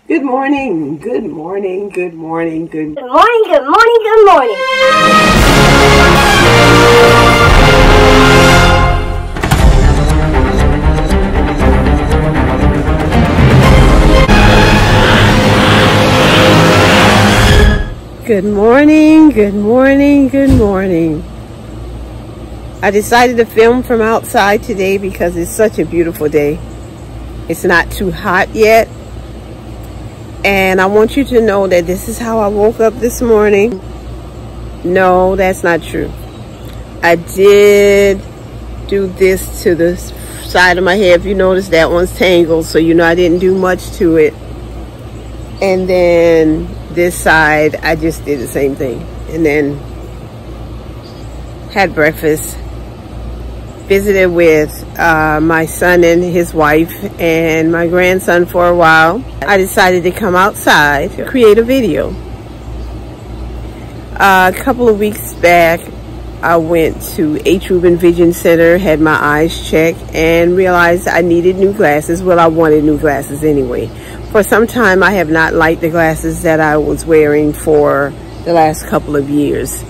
Good morning, good morning, good morning, good morning, good morning, good morning. Good morning, good morning, good morning. I decided to film from outside today because it's such a beautiful day. It's not too hot yet. And I want you to know that this is how I woke up this morning. No, that's not true. I did do this to the side of my head. If you notice, that one's tangled, so you know I didn't do much to it. And then this side, I just did the same thing. And then had breakfast. Visited with my son and his wife and my grandson for a while. I decided to come outside to create a video. A couple of weeks back, I went to H. Rubin Vision Center, had my eyes checked, and realized I needed new glasses. Well, I wanted new glasses anyway. For some time, I have not liked the glasses that I was wearing for the last couple of years.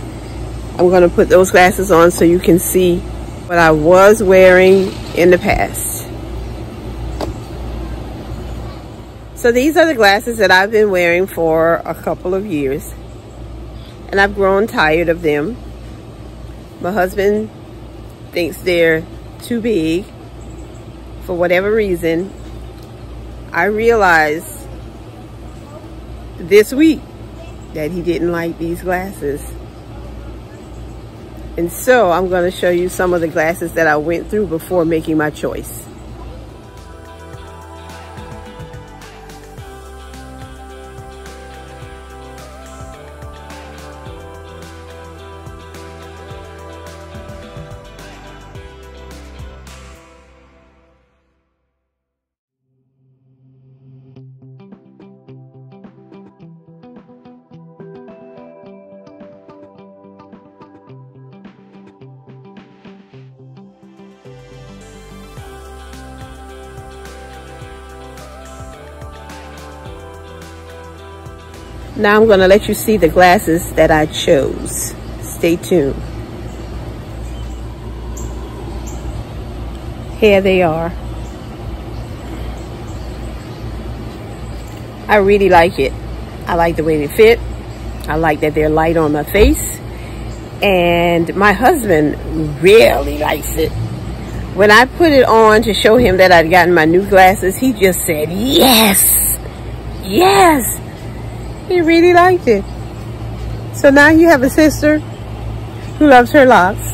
I'm going to put those glasses on so you can see what I was wearing in the past. So these are the glasses that I've been wearing for a couple of years, and I've grown tired of them. My husband thinks they're too big for whatever reason. I realized this week that he didn't like these glasses. And so I'm going to show you some of the glasses that I went through before making my choice. Now I'm going to let you see the glasses that I chose. Stay tuned. Here they are. I really like it. I like the way they fit. I like that they're light on my face. And my husband really likes it. When I put it on to show him that I'd gotten my new glasses, he just said, yes, yes. He really liked it. So now you have a sister who loves her locks.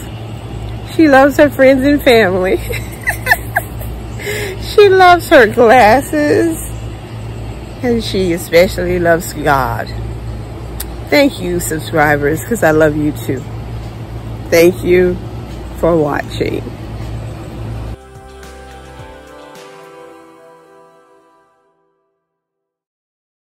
She loves her friends and family. She loves her glasses. And she especially loves God. Thank you, subscribers, because I love you too. Thank you for watching.